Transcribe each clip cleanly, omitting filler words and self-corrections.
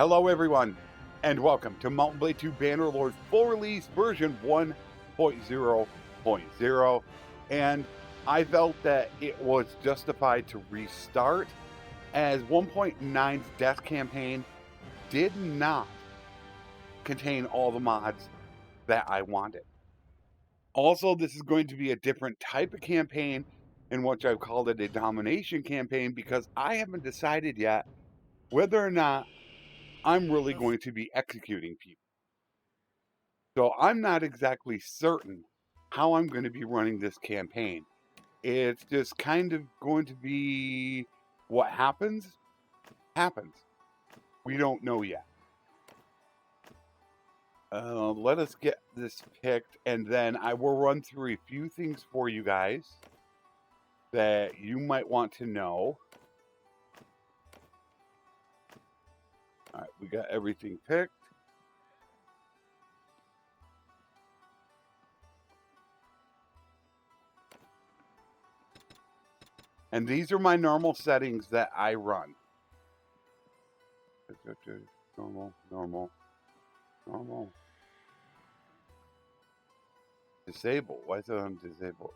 Hello everyone, and welcome to Mountain Blade 2 Bannerlord full release version 1.0.0, and I felt that it was justified to restart, as 1.9's death campaign did not contain all the mods that I wanted. Also, this is going to be a different type of campaign, in which I've called it a domination campaign, because I haven't decided yet whether or not I'm really going to be executing people. So I'm not exactly certain how I'm going to be running this campaign. It's just kind of going to be what happens. We don't know yet. Let us get this picked, and then I will run through a few things for you guys that you might want to know. All right, we got everything picked. And these are my normal settings that I run. Normal. Disable. Why is it on disable?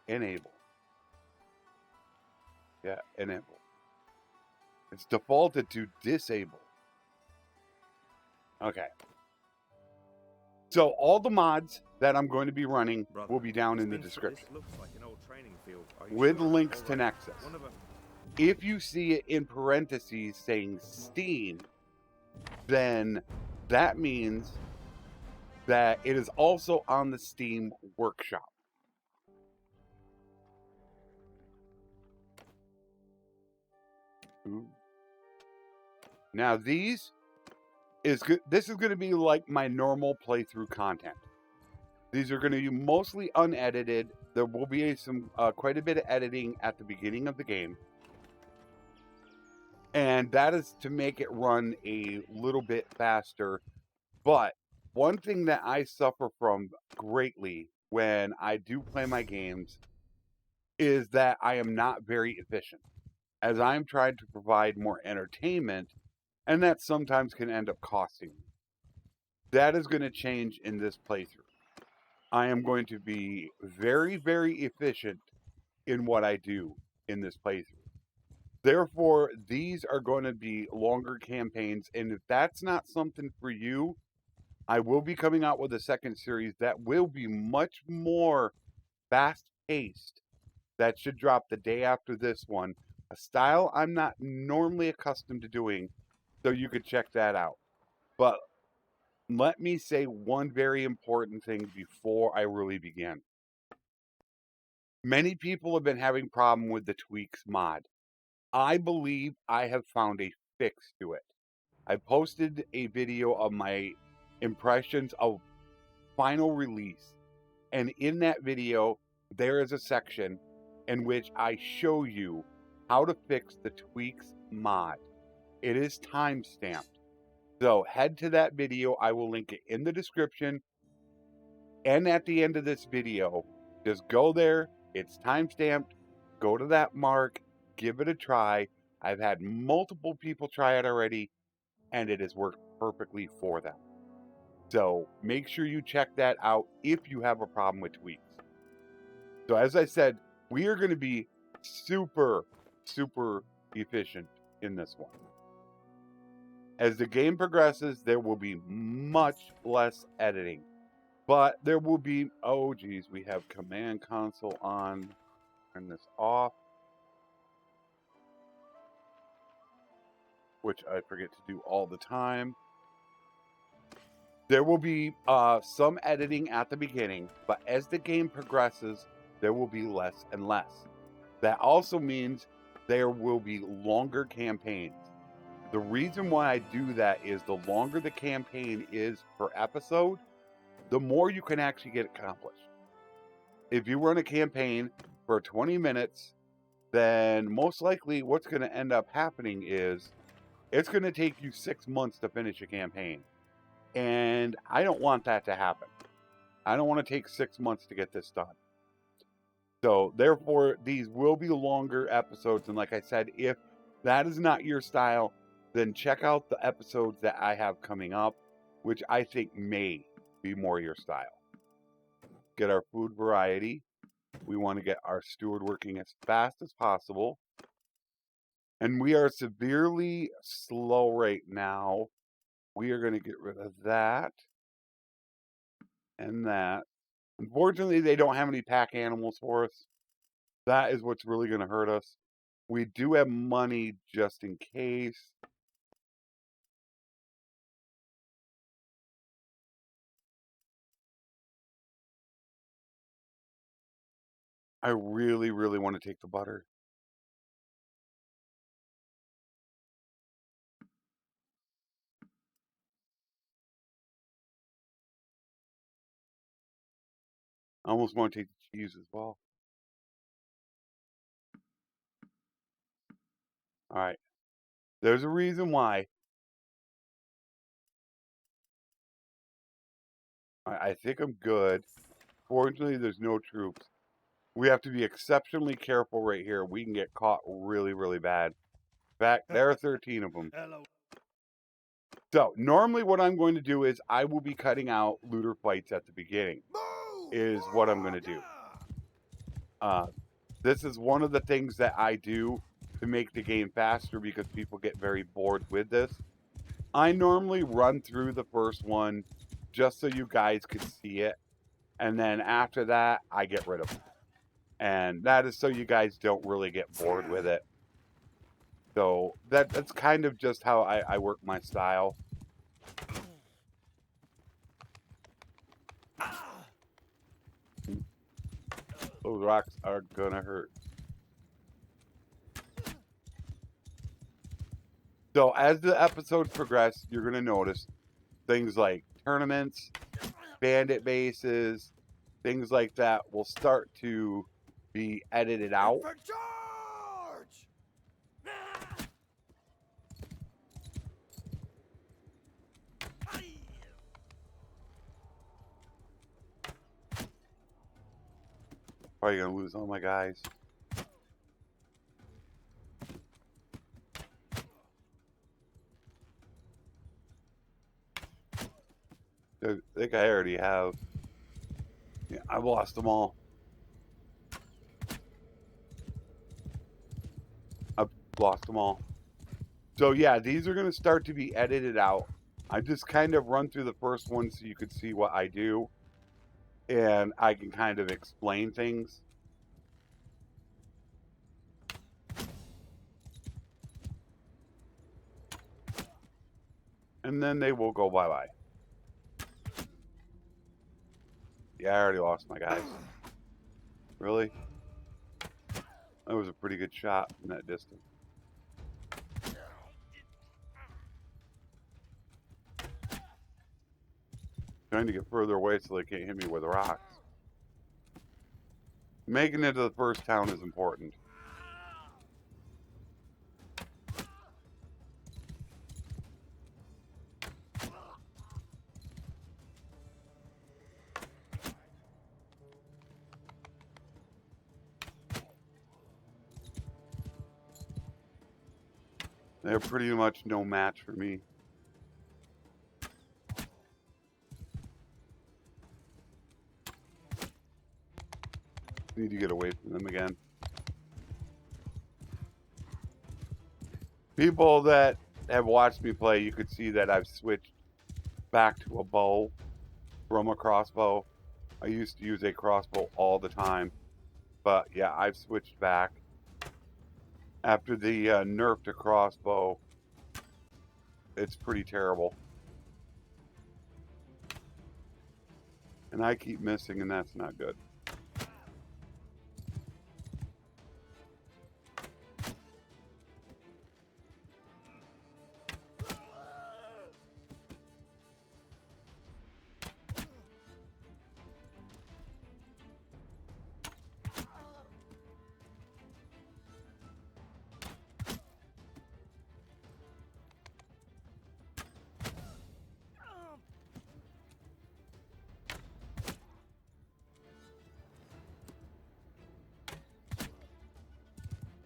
Enable. Yeah, enable. It's defaulted to disable. Okay. So all the mods that I'm going to be running will be down in the description, with links to Nexus. If you see it in parentheses saying Steam, then that means that it is also on the Steam Workshop. Ooh. Now this is going to be like my normal playthrough content. These are going to be mostly unedited. There will be some quite a bit of editing at the beginning of the game, and that is to make it run a little bit faster. But one thing that I suffer from greatly when I do play my games is that I am not very efficient, as I'm trying to provide more entertainment, and that sometimes can end up costing me. That is going to change in this playthrough. I am going to be very, very efficient in what I do in this playthrough. Therefore, these are going to be longer campaigns, and if that's not something for you, I will be coming out with a second series that will be much more fast-paced. That should drop the day after this one. A style I'm not normally accustomed to doing, so you could check that out. But let me say one very important thing before I really begin. Many people have been having problem with the tweaks mod. I believe I have found a fix to it. I posted a video of my impressions of final release, and in that video there is a section in which I show you how to fix the tweaks mod. It is time-stamped. So head to that video. I will link it in the description and at the end of this video. Just go there. It's time-stamped. Go to that mark. Give it a try. I've had multiple people try it already, and it has worked perfectly for them. So make sure you check that out if you have a problem with tweaks. So as I said, we are going to be super efficient in this one. As the game progresses, there will be much less editing, but there will be, oh geez, we have command console on. Turn this off, which I forget to do all the time. There will be some editing at the beginning, but as the game progresses, there will be less and less. That also means there will be longer campaigns. The reason why I do that is the longer the campaign is per episode, the more you can actually get accomplished. If you run a campaign for 20 minutes, then most likely what's going to end up happening is it's going to take you 6 months to finish a campaign. And I don't want that to happen. I don't want to take 6 months to get this done. So therefore, these will be longer episodes. And like I said, if that is not your style, then check out the episodes that I have coming up, which I think may be more your style. Get our food variety. We want to get our steward working as fast as possible. And we are severely slow right now. We are going to get rid of that and that. Unfortunately, they don't have any pack animals for us. That is what's really going to hurt us. We do have money just in case. I really, really want to take the butter. I almost want to take the cheese as well. All right. There's a reason why. I think I'm good. Fortunately, there's no troops. We have to be exceptionally careful right here. We can get caught really, really bad. In fact, there are 13 of them. Hello. So, normally what I'm going to do is I will be cutting out looter fights at the beginning, is what I'm going to do. This is one of the things that I do to make the game faster because people get very bored with this. I normally run through the first one just so you guys could see it. And then after that, I get rid of it. And that is so you guys don't really get bored with it. So that's kind of just how I work my style. Those rocks are gonna hurt. So as the episodes progress, you're gonna notice things like tournaments, bandit bases, things like that will start to be edited out. For charge! Probably gonna lose all my guys. I think I already have. Yeah, I've lost them all. I've lost them all. So yeah, these are going to start to be edited out. I just kind of run through the first one so you could see what I do. And I can kind of explain things. And then they will go bye-bye. Yeah, I already lost my guys. Really? That was a pretty good shot from that distance. Trying to get further away so they can't hit me with rocks. Making it to the first town is important. They're pretty much no match for me. Need to get away from them again. People that have watched me play, you could see that I've switched back to a bow from a crossbow. I used to use a crossbow all the time. But yeah, I've switched back. After the nerf to crossbow, it's pretty terrible. And I keep missing, and that's not good.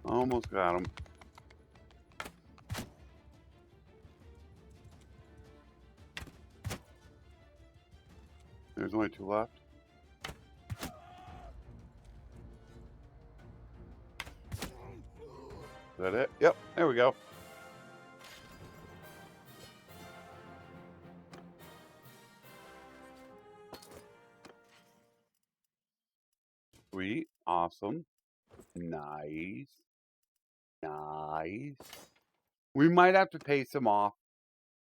Almost got him. There's only 2 left. Is that it? Yep, there we go. Sweet. Awesome. Nice. Nice. We might have to pay some off.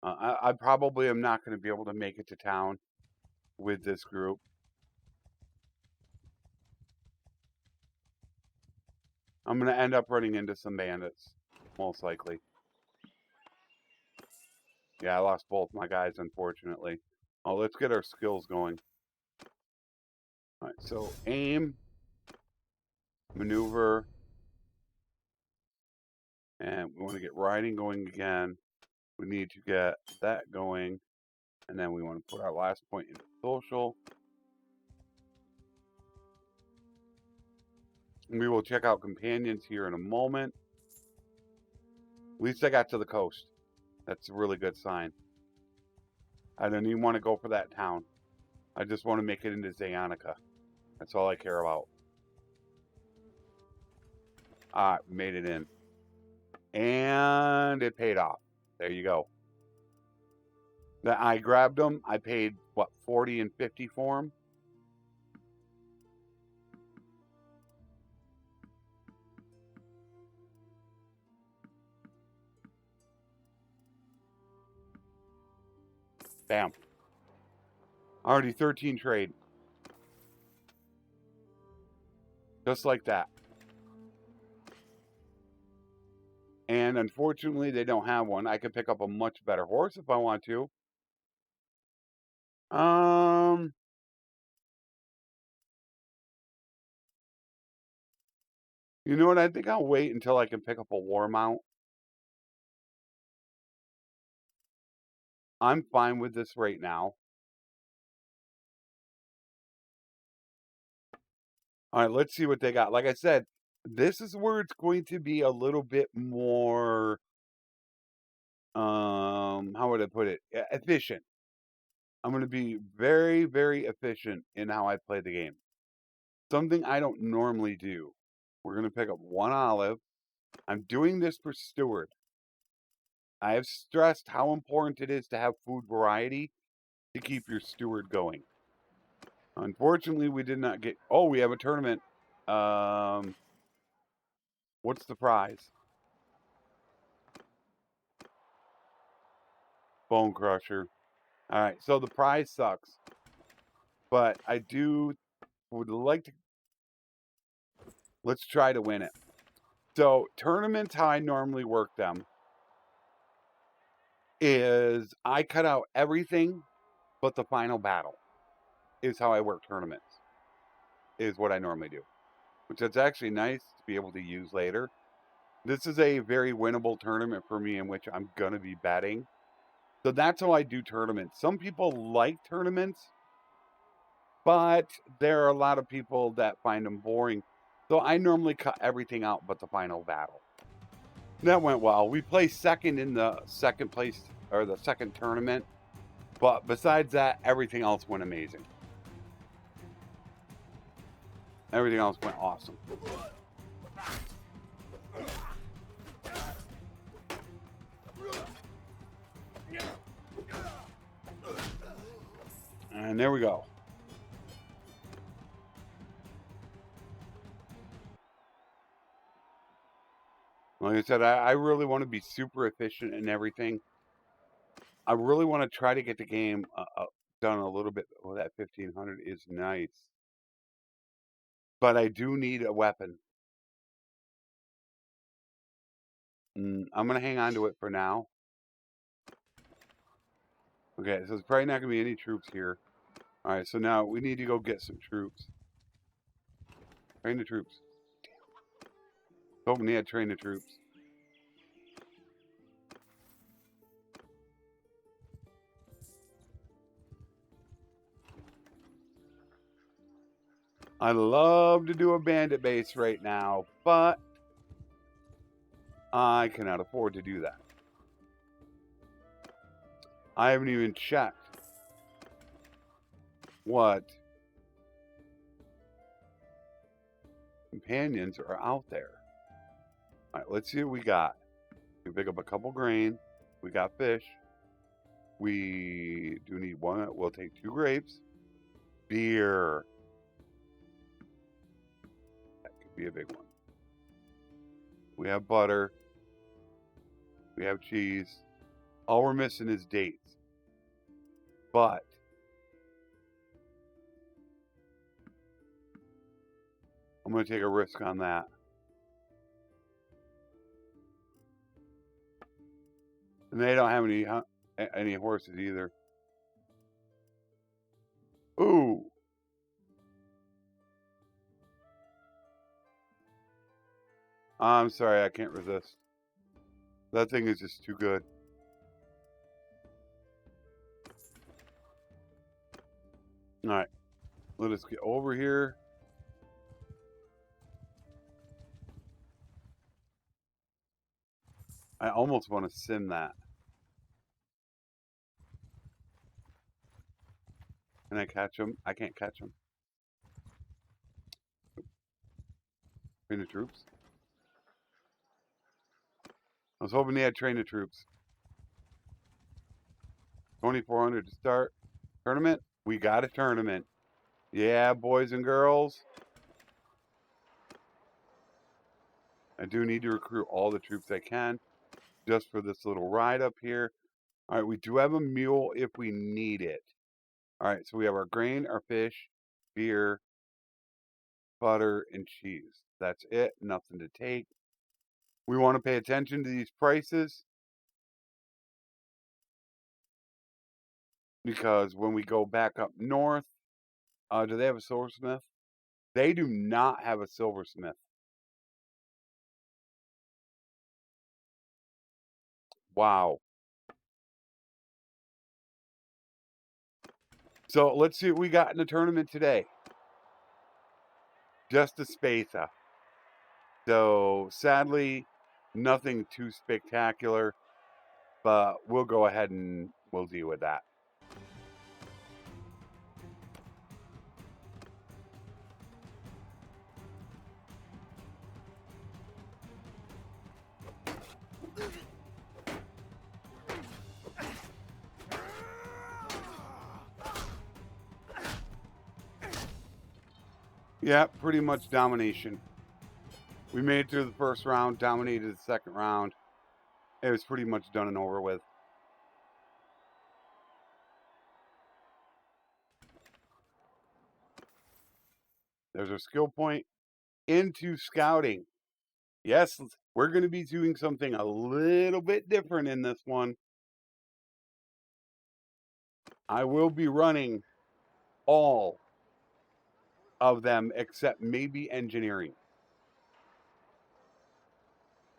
I probably am not going to be able to make it to town with this group. I'm going to end up running into some bandits, most likely. Yeah, I lost both my guys, unfortunately. Oh, let's get our skills going. All right, so aim, maneuver, and we want to get riding going again. We need to get that going, and then we want to put our last point into social. And we will check out companions here in a moment. At least I got to the coast. That's a really good sign. I don't even want to go for that town. I just want to make it into Zionica. That's all I care about. Alright, made it in. And it paid off. There you go. I grabbed them. I paid, what, 40 and 50 for them? Bam. Already 13 trade. Just like that. And unfortunately, they don't have one. I could pick up a much better horse if I want to. You know what? I think I'll wait until I can pick up a war mount. I'm fine with this right now. All right, let's see what they got. Like I said, this is where it's going to be a little bit more, how would I put it? Efficient. I'm going to be very, very efficient in how I play the game. Something I don't normally do. We're going to pick up 1 olive. I'm doing this for Steward. I have stressed how important it is to have food variety to keep your Steward going. Unfortunately, we did not get... Oh, we have a tournament. What's the prize? Bone Crusher. All right, so the prize sucks. But I would like to... Let's try to win it. So, tournaments, how I normally work them is I cut out everything but the final battle. Is how I work tournaments. Is what I normally do. Which is actually nice to be able to use later. This is a very winnable tournament for me in which I'm going to be betting. So that's how I do tournaments. Some people like tournaments, but there are a lot of people that find them boring. So I normally cut everything out but the final battle. That went well. We placed second in the second place, or the second tournament. But besides that, everything else went amazing. Everything else went awesome. And there we go. Like I said, I really want to be super efficient in everything. I really want to try to get the game done a little bit. Oh, that 1500 is nice. But I do need a weapon. I'm going to hang on to it for now. Okay, so there's probably not going to be any troops here. All right, so now we need to go get some troops. Train the troops. Oh, we need to train the troops. I love to do a bandit base right now, but I cannot afford to do that. I haven't even checked what companions are out there. All right, let's see what we got. We pick up a couple grain. We got fish. We do need one. We'll take 2 grapes. Beer. That could be a big one. We have butter. We have cheese. All we're missing is dates. But I'm going to take a risk on that. And they don't have any horses either. Ooh. I'm sorry, I can't resist. That thing is just too good. Alright. Let us get over here. I almost want to sim that. Can I catch him? I can't catch him. Train the troops. I was hoping they had train the troops. 2,400 to start. Tournament? We got a tournament. Yeah, boys and girls. I do need to recruit all the troops I can just for this little ride up here. All right, we do have a mule if we need it. All right, so we have our grain, our fish, beer, butter, and cheese. That's it. Nothing to take. We want to pay attention to these prices because when we go back up north, do they have a silversmith? They do not have a silversmith. Wow. So let's see what we got in the tournament today. Just a spacer. So sadly, nothing too spectacular, but we'll go ahead and we'll deal with that. Yeah, pretty much domination. We made it through the first round, dominated the second round. It was pretty much done and over with. There's our skill point into scouting. Yes, we're going to be doing something a little bit different in this one. I will be running all of them except maybe engineering.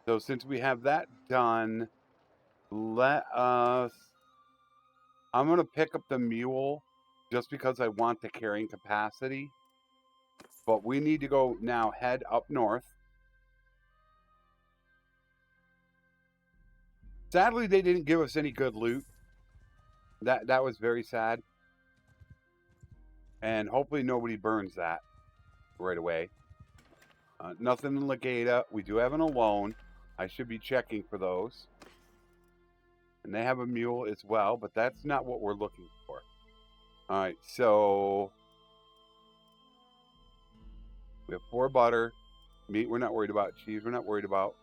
So since we have that done, let us... I'm going to pick up the mule just because I want the carrying capacity. But we need to go now head up north. Sadly, they didn't give us any good loot. That was very sad. And hopefully nobody burns that right away. Nothing in Legata. We do have an alone. I should be checking for those. And they have a mule as well, but that's not what we're looking for. Alright, so... we have 4 butter. Meat we're not worried about. Cheese we're not worried about.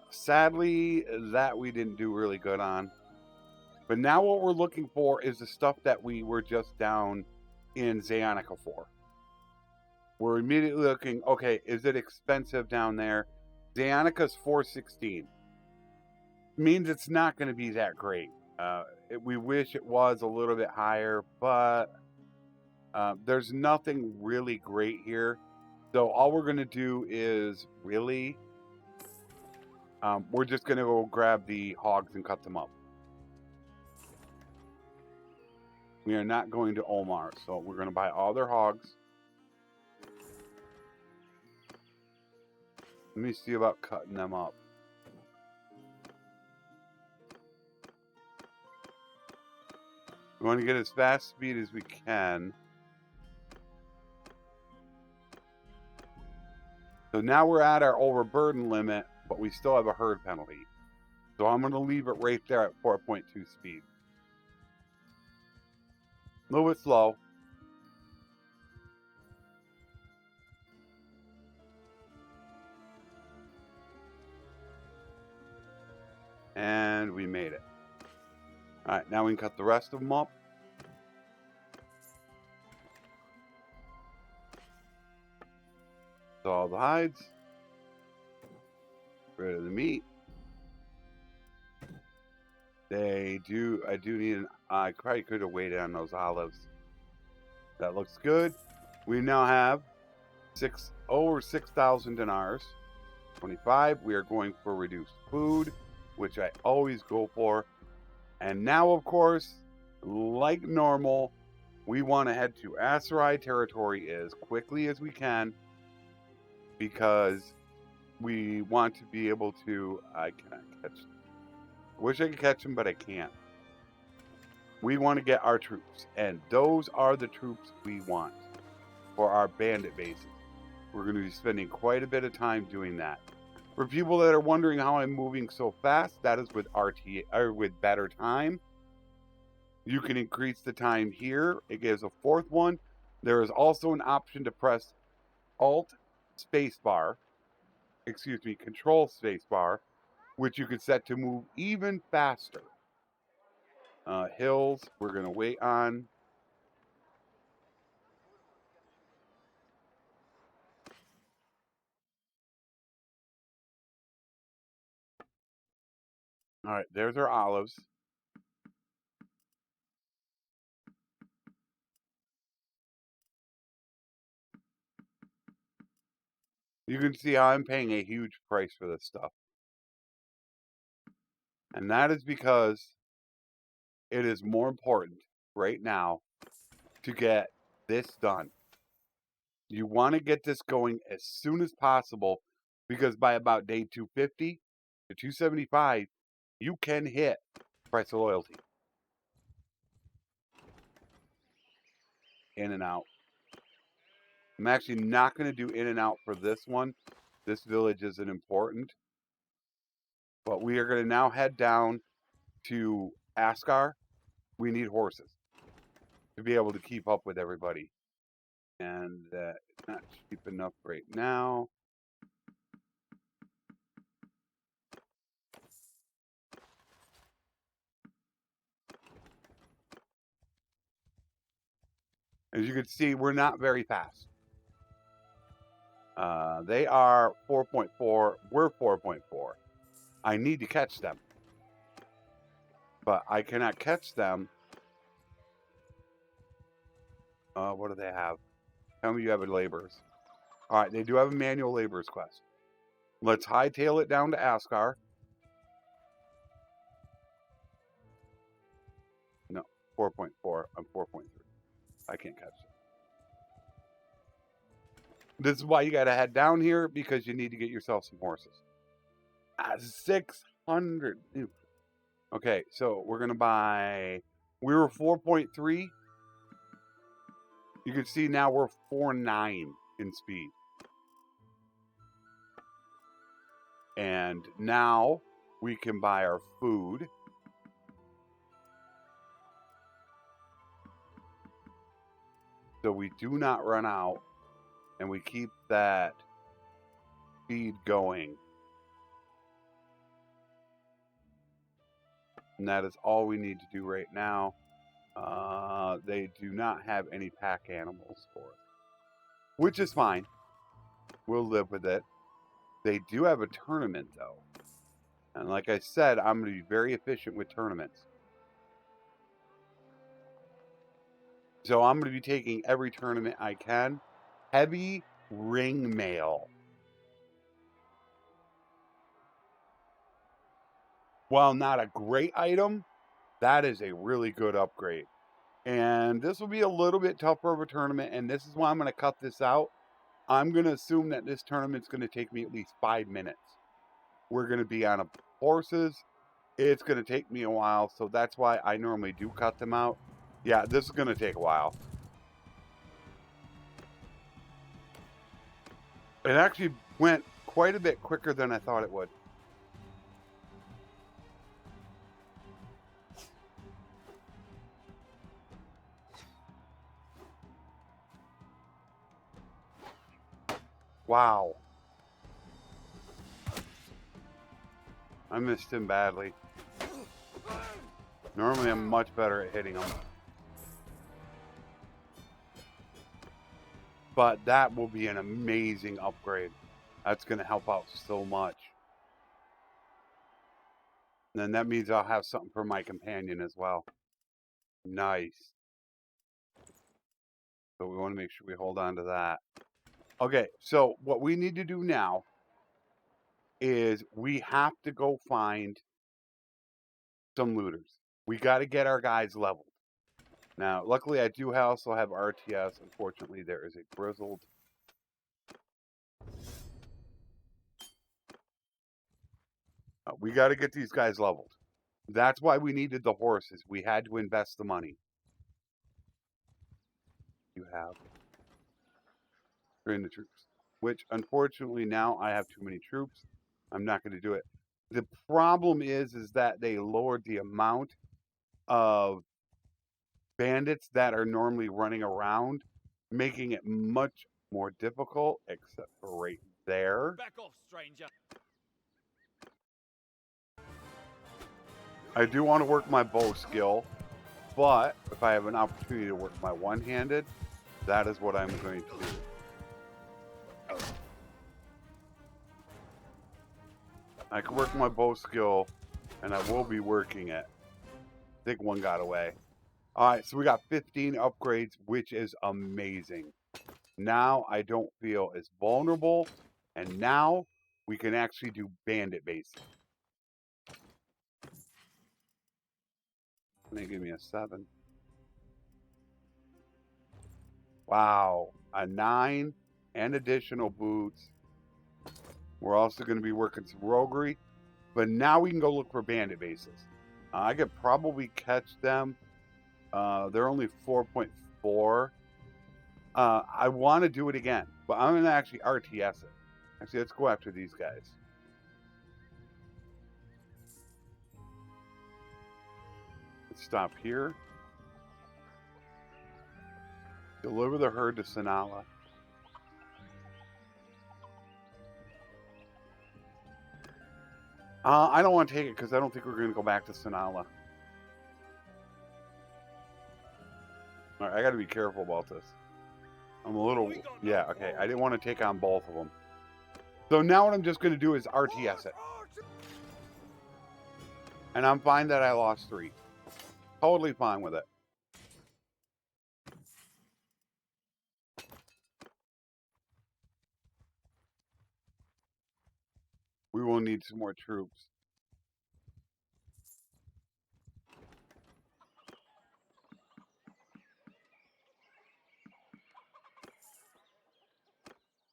Sadly, that we didn't do really good on. But now what we're looking for is the stuff that we were just down in Zionica for. We're immediately looking, okay, is it expensive down there? Zionica's 416. Means it's not going to be that great. We wish it was a little bit higher, but there's nothing really great here. So all we're going to do is really, we're just going to go grab the hogs and cut them up. We are not going to Omar, so we're going to buy all their hogs. Let me see about cutting them up. We want to get as fast speed as we can. So now we're at our overburden limit, but we still have a herd penalty. So I'm going to leave it right there at 4.2 speed. A little bit slow. And we made it. All right, now we can cut the rest of them up. So all the hides. Rid of the meat. I do need I probably could have waited on those olives. That looks good. We now have over 6,000 dinars. 25. We are going for reduced food, which I always go for. And now, of course, like normal, we want to head to aserai territory as quickly as we can because we want to be able to. I cannot catch. Wish I could catch them, but I can't. We want to get our troops, and those are the troops we want for our bandit bases. We're going to be spending quite a bit of time doing that. For people that are wondering how I'm moving so fast, that is with RTA or with better time. You can increase the time here. It gives a fourth one. There is also an option to press Alt spacebar, Control spacebar, which you can set to move even faster. Hills, we're going to wait on. All right, there's our olives. You can see how I'm paying a huge price for this stuff. And that is because it is more important right now to get this done. You want to get this going as soon as possible because by about day 250 to 275, you can hit price of loyalty. In and out. I'm actually not going to do in and out for this one. This village isn't important. But we are going to now head down to Askar. We need horses to be able to keep up with everybody. And it's not cheap enough right now. As you can see, we're not very fast. They are 4.4. We're 4.4. I need to catch them. But I cannot catch them. What do they have? Tell me you have a laborers. All right, they do have a manual laborers quest. Let's hightail it down to Askar. No, 4.4. I'm 4.3. I can't catch them. This is why you got to head down here because you need to get yourself some horses. 600. Okay, so we're going to buy. We were 4.3. You can see now we're 4.9 in speed. And now we can buy our food. So we do not run out. And we keep that speed going. And that is all we need to do right now. They do not have any pack animals for it. Which is fine. We'll live with it. They do have a tournament, though. And like I said, I'm going to be very efficient with tournaments. So I'm going to be taking every tournament I can. Heavy ring mail. While not a great item, that is a really good upgrade. And this will be a little bit tougher of a tournament, and this is why I'm going to cut this out. I'm going to assume that this tournament's going to take me at least 5 minutes. We're going to be on horses. It's going to take me a while, so that's why I normally do cut them out. Yeah, this is going to take a while. It actually went quite a bit quicker than I thought it would. Wow. I missed him badly. Normally I'm much better at hitting him. But that will be an amazing upgrade. That's going to help out so much. And then that means I'll have something for my companion as well. Nice. So we want to make sure we hold on to that. Okay, so what we need to do now is we have to go find some looters. We got to get our guys leveled. Now, luckily I do also have RTS. Unfortunately, there is a grizzled. We got to get these guys leveled. That's why we needed the horses. We had to invest the money. You have train the troops, which unfortunately now I have too many troops. I'm not going to do it. The problem is that they lowered the amount of bandits that are normally running around, making it much more difficult, except for right there. Back off, stranger. I do want to work my bow skill, but if I have an opportunity to work my one-handed, that is what I'm going to do. I can work my bow skill, and I will be working it. I think one got away. All right, so we got 15 upgrades, which is amazing. Now I don't feel as vulnerable, and now we can actually do bandit basic. They give me a 7. Wow, a 9 and additional boots. We're also going to be working some roguery, but now we can go look for bandit bases. I could probably catch them. They're only 4.4. I want to do it again, but I'm going to actually RTS it. Actually, let's go after these guys. Let's stop here. Deliver the herd to Sanala. I don't want to take it because I don't think we're going to go back to Sanala. All right, I got to be careful about this. I'm a little... Yeah, okay. I didn't want to take on both of them. So now what I'm just going to do is RTS it. And I'm fine that I lost 3. Totally fine with it. We will need some more troops.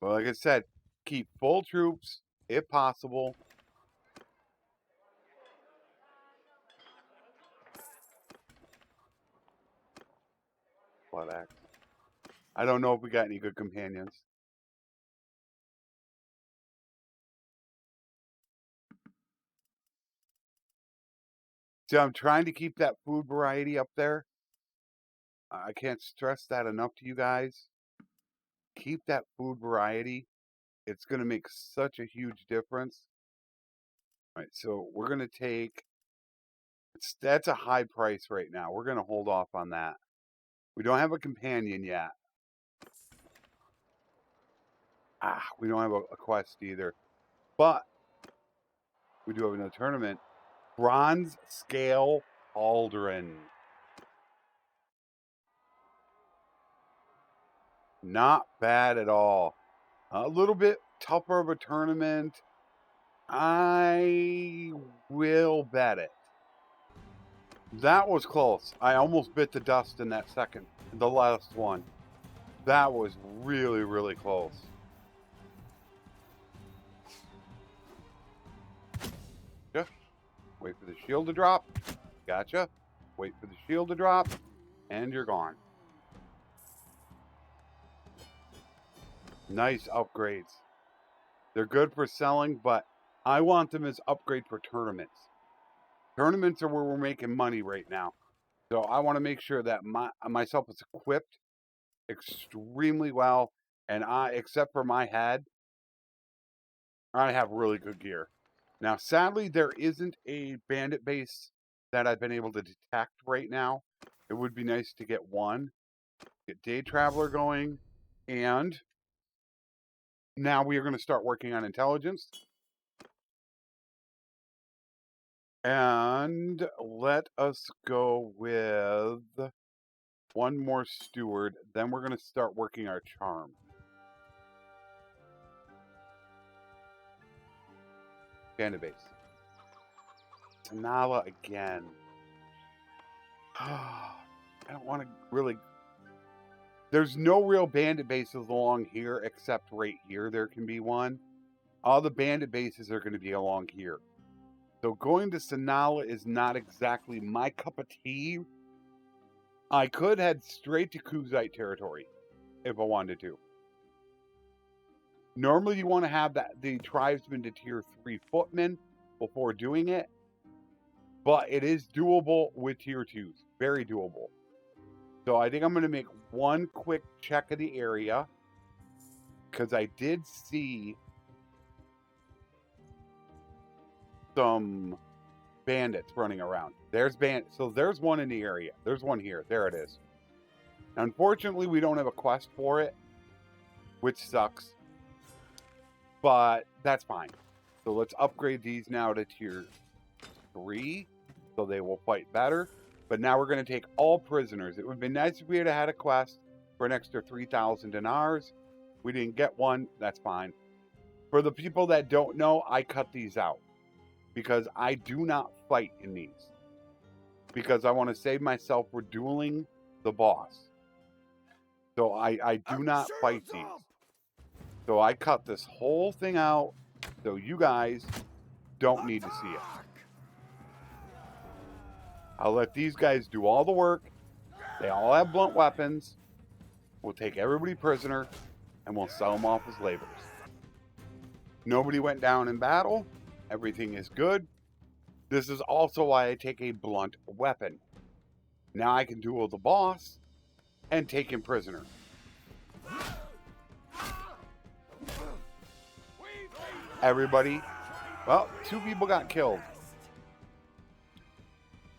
But like I said, keep full troops if possible. Blood axe. I don't know if we got any good companions. So I'm trying to keep that food variety up there. I can't stress that enough to you guys. Keep that food variety. It's going to make such a huge difference. All right, so we're going to take... That's a high price right now. We're going to hold off on that. We don't have a companion yet. We don't have a quest either. But we do have another tournament. Bronze Scale Aldrin. Not bad at all. A little bit tougher of a tournament. I will bet it. That was close. I almost bit the dust in that second. The last one. That was really, really close. Yeah. Wait for the shield to drop. Gotcha. Wait for the shield to drop. And you're gone. Nice upgrades. They're good for selling, but I want them as upgrade for tournaments. Tournaments are where we're making money right now. So I want to make sure that myself is equipped extremely well. And except for my head, I have really good gear. Now, sadly, there isn't a bandit base that I've been able to detect right now. It would be nice to get one. Get Day Traveler going. And now we are going to start working on intelligence. And let us go with one more steward. Then we're going to start working our charm. Bandit base. Tanala again. I don't want to really... There's no real bandit bases along here except right here. There can be one. All the bandit bases are going to be along here. So going to Sanala is not exactly my cup of tea. I could head straight to Kuzait territory if I wanted to. Normally you want to have the tribesmen to tier 3 footmen before doing it. But it is doable with tier 2s. Very doable. So I think I'm going to make one quick check of the area. Because I did see some bandits running around. There's bandits. So there's one in the area. There's one here. There it is. Unfortunately, we don't have a quest for it, which sucks. But that's fine. So let's upgrade these now to tier 3, so they will fight better. But now we're going to take all prisoners. It would be nice if we had had a quest for an extra 3,000 dinars. We didn't get one. That's fine. For the people that don't know, I cut these out. Because I do not fight in these. Because I want to save myself for dueling the boss. So I do not fight these. So I cut this whole thing out so you guys don't need to see it. I'll let these guys do all the work. They all have blunt weapons. We'll take everybody prisoner and we'll sell them off as laborers. Nobody went down in battle. Everything is good. This is also why I take a blunt weapon. Now I can duel the boss and take him prisoner. Everybody, well, 2 people got killed.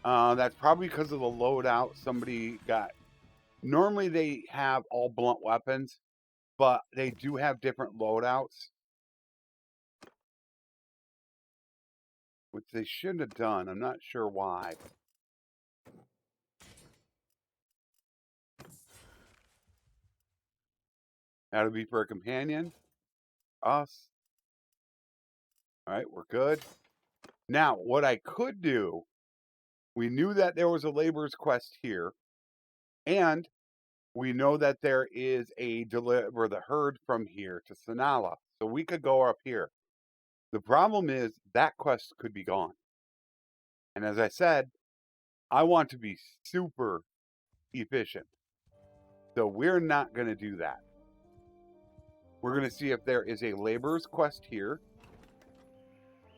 That's probably because of the loadout. Somebody got... Normally they have all blunt weapons, but they do have different loadouts. Which they shouldn't have done. I'm not sure why. That'll be for a companion. Us. Alright, we're good. Now, what I could do, we knew that there was a laborer's quest here, and we know that there is a deliver the herd from here to Sanala. So we could go up here. The problem is that quest could be gone. And as I said, I want to be super efficient. So we're not going to do that. We're going to see if there is a laborer's quest here.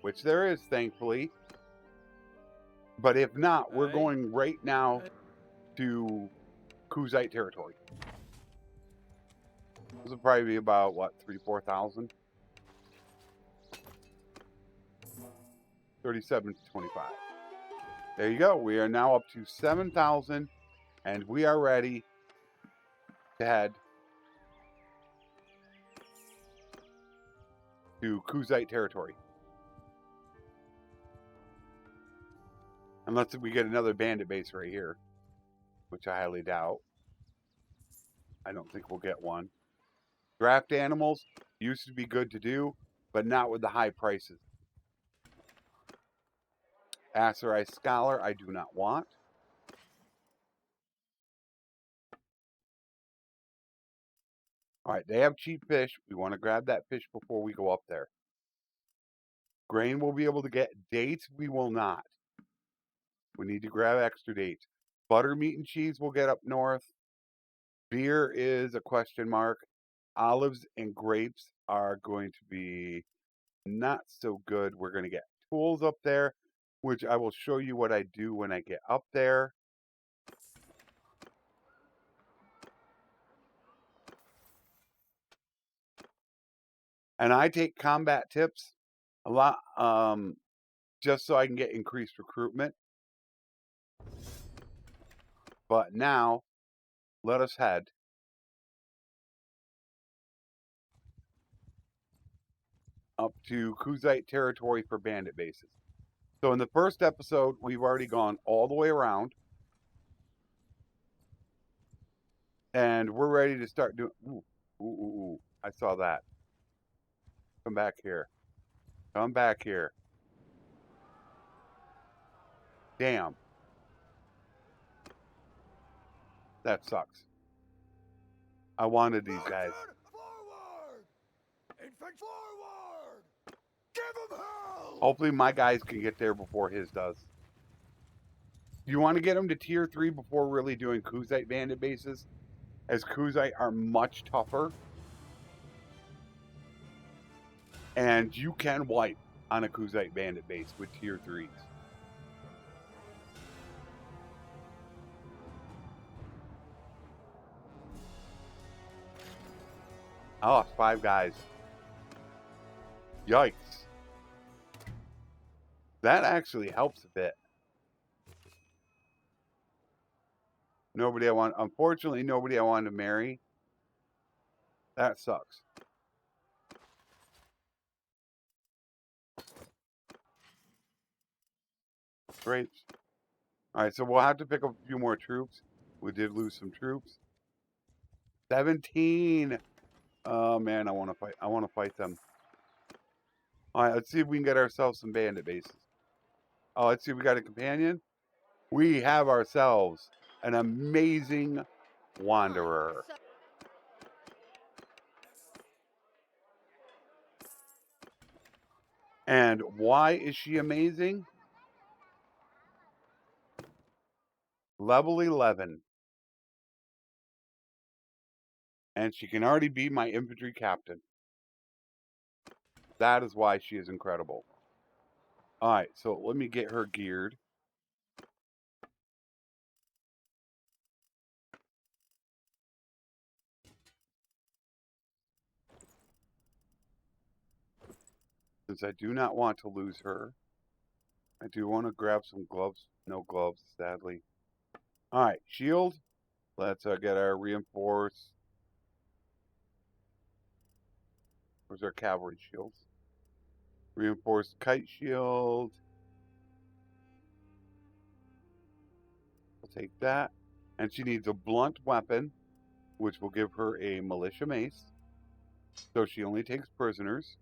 Which there is, thankfully. But if not, we're going right now to Kuzait territory. This will probably be about, what, 3,000-4,000? 3725. There you go. We are now up to 7,000, and we are ready to head to Kuzait territory. Unless we get another bandit base right here, which I highly doubt. I don't think we'll get one. Draft animals used to be good to do, but not with the high prices. Aserai Scholar, I do not want. All right, they have cheap fish. We want to grab that fish before we go up there. Grain we'll be able to get. Dates we will not. We need to grab extra dates. Butter, meat, and cheese will get up north. Beer is a question mark. Olives and grapes are going to be not so good. We're going to get tools up there, which I will show you what I do when I get up there. And I take combat tips a lot, just so I can get increased recruitment. But now, let us head up to Kuzait territory for bandit bases. So in the first episode, we've already gone all the way around. And we're ready to start doing... Ooh. I saw that. Come back here. Come back here. Damn. That sucks. I wanted these guys. Forward! Infantry forward! Give him hell! Hopefully my guys can get there before his does. You want to get them to tier 3 before really doing Kuzait bandit bases, as Kuzait are much tougher. And you can wipe on a Kuzait bandit base with tier 3s. I lost 5 guys. Yikes. That actually helps a bit. Nobody I want, unfortunately, nobody I want to marry. That sucks. Grapes. Alright, so we'll have to pick up a few more troops. We did lose some troops. 17. Oh man, I want to fight. I want to fight them. Alright, let's see if we can get ourselves some bandit bases. Oh, let's see if we got a companion. We have ourselves an amazing wanderer. And why is she amazing? Level 11. And she can already be my infantry captain. That is why she is incredible. Alright, so let me get her geared. Since I do not want to lose her, I do want to grab some gloves. No gloves, sadly. Alright, shield. Let's get our reinforced. Where's our cavalry shields? Reinforced kite shield. We'll take that. And she needs a blunt weapon, which will give her a militia mace. So she only takes prisoners.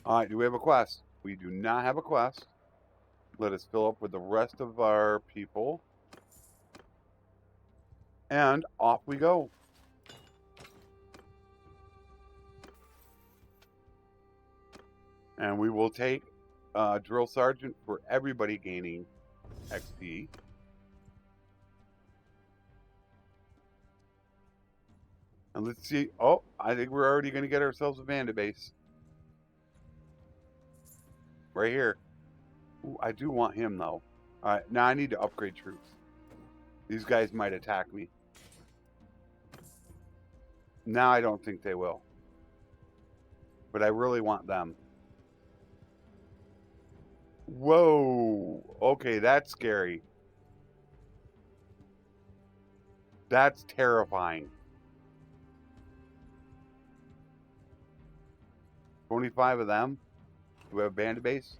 Alright, do we have a quest? We do not have a quest. Let us fill up with the rest of our people. And off we go. And we will take drill sergeant for everybody gaining XP. And let's see. Oh, I think we're already going to get ourselves a bandit base. Right here. Ooh, I do want him, though. Alright, now I need to upgrade troops. These guys might attack me. Now I don't think they will. But I really want them. Whoa. Okay, that's scary. That's terrifying. 25 of them? Do we have a bandit base?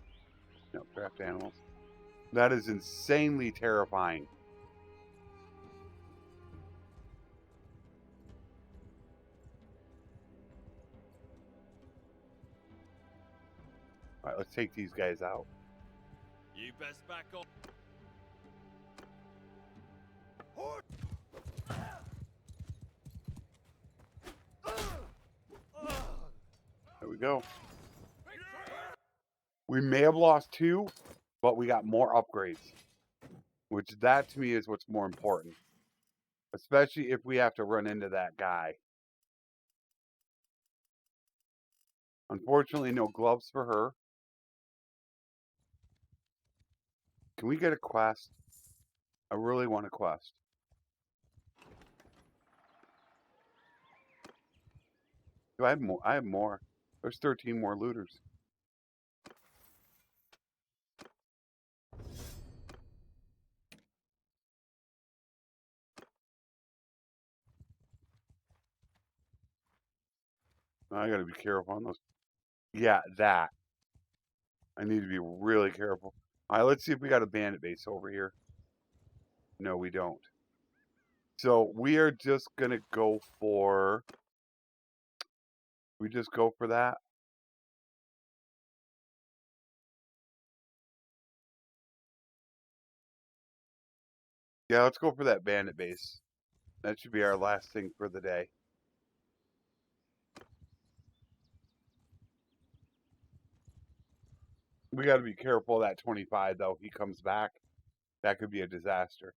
No, draft animals. That is insanely terrifying. Alright, let's take these guys out. You best back off. There we go. We may have lost 2, but we got more upgrades, which that to me is what's more important, especially if we have to run into that guy. Unfortunately, no gloves for her. Can we get a quest? I really want a quest. Do I have more? I have more. There's 13 more looters. I gotta be careful on those. Yeah, that. I need to be really careful. All right, let's see if we got a bandit base over here. No, we don't. So we are just gonna go for. We just go for that. Yeah, let's go for that bandit base. That should be our last thing for the day. We got to be careful of that 25, though. He comes back. That could be a disaster.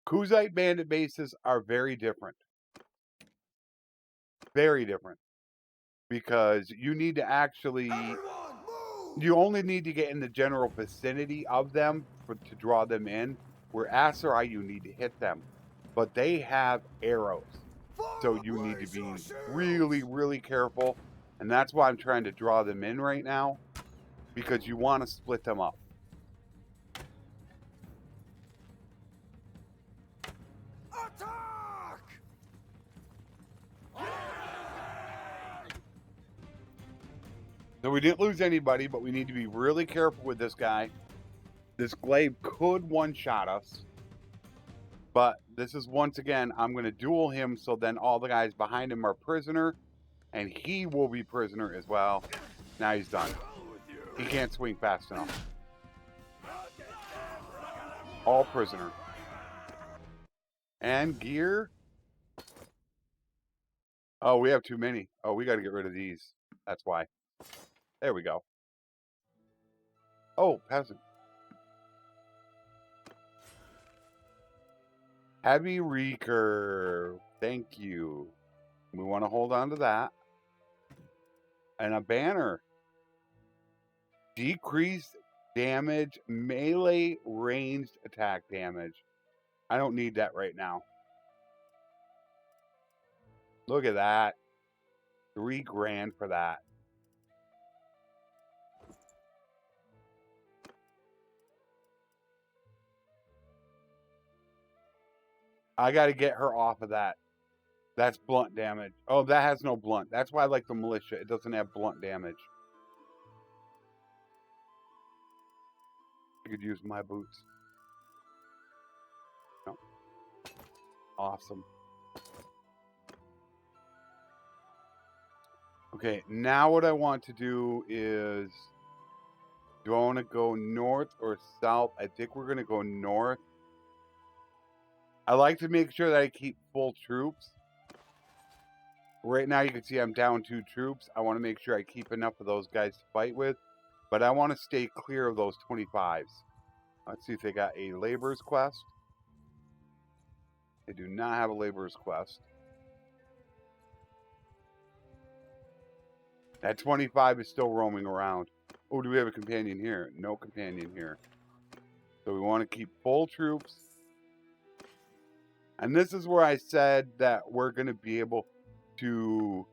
Kuzait bandit bases are very different. Very different. Because you need to actually... You only need to get in the general vicinity of them to draw them in. Where aserai, you need to hit them. But they have arrows. So you need to be really, really careful. And that's why I'm trying to draw them in right now. Because you want to split them up. Attack! So we didn't lose anybody, but we need to be really careful with this guy. This glaive could one-shot us. But this is, once again, I'm going to duel him so then all the guys behind him are prisoner. And he will be prisoner as well. Now he's done. He can't swing fast enough. All prisoner. And gear. Oh, we have too many. Oh, we got to get rid of these. That's why. There we go. Oh, peasant. Heavy recurve. Thank you. We want to hold on to that. And a banner. Decreased damage, melee ranged attack damage. I don't need that right now. Look at that. $3 grand for that. I got to get her off of that. That's blunt damage. Oh, that has no blunt. That's why I like the militia. It doesn't have blunt damage. I could use my boots. No. Awesome. Okay, now what I want to do is... Do I want to go north or south? I think we're going to go north. I like to make sure that I keep full troops. Right now you can see I'm down 2 troops. I want to make sure I keep enough of those guys to fight with. But I want to stay clear of those 25s. Let's see if they got a laborer's quest. They do not have a laborer's quest. That 25 is still roaming around. Oh, do we have a companion here? No companion here. So we want to keep full troops. And this is where I said that we're going to be able to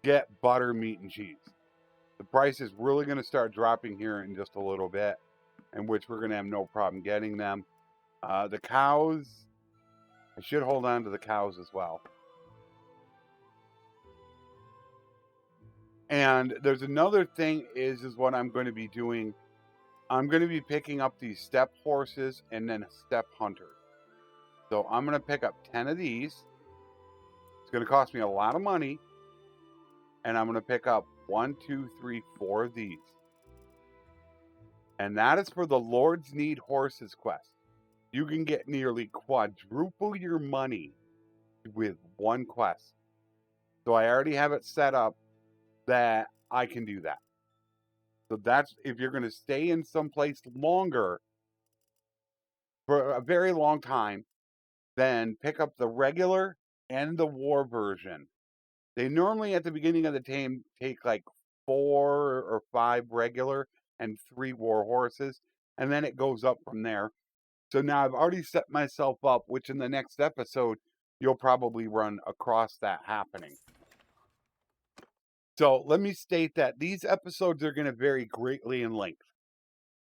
get butter, meat, and cheese. The price is really going to start dropping here in just a little bit, in which we're going to have no problem getting them. The cows, I should hold on to the cows as well. And there's another thing is what I'm going to be doing. I'm going to be picking up these step horses and then a step hunter. So I'm going to pick up 10 of these. It's going to cost me a lot of money. And I'm going to pick up 1, 2, 3, 4 of these. And that is for the Lord's Need Horses quest. You can get nearly quadruple your money with one quest. So I already have it set up that I can do that. So that's if you're going to stay in some place longer for a very long time, then pick up the regular and the war version. They normally at the beginning of the game take like 4 or 5 regular and 3 war horses, and then it goes up from there. So now I've already set myself up, which in the next episode, you'll probably run across that happening. So let me state that these episodes are going to vary greatly in length.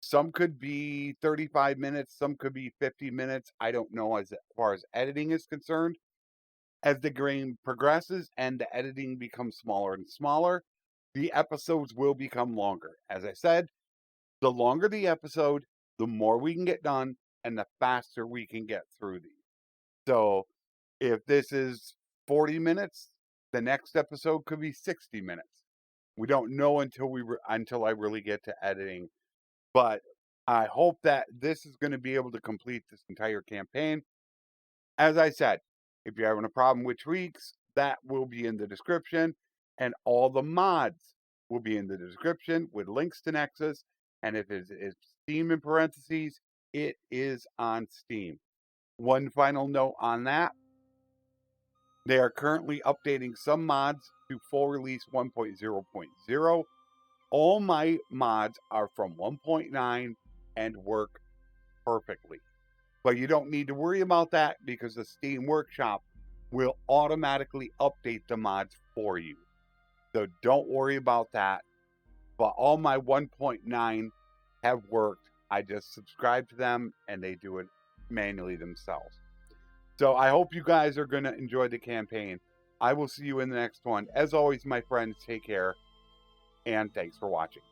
Some could be 35 minutes, some could be 50 minutes. I don't know as far as editing is concerned. As the game progresses and the editing becomes smaller and smaller, the episodes will become longer. As I said, the longer the episode, the more we can get done and the faster we can get through these. So if this is 40 minutes, the next episode could be 60 minutes. We don't know until I really get to editing, but I hope that this is going to be able to complete this entire campaign. As I said, if you're having a problem with tweaks, that will be in the description, and all the mods will be in the description with links to Nexus. And if it's Steam in parentheses, it is on Steam. One final note on that. They are currently updating some mods to full release 1.0.0. All my mods are from 1.9 and work perfectly. But you don't need to worry about that because the Steam Workshop will automatically update the mods for you. So don't worry about that. But all my 1.9 have worked. I just subscribe to them and they do it manually themselves. So I hope you guys are going to enjoy the campaign. I will see you in the next one. As always, my friends, take care and thanks for watching.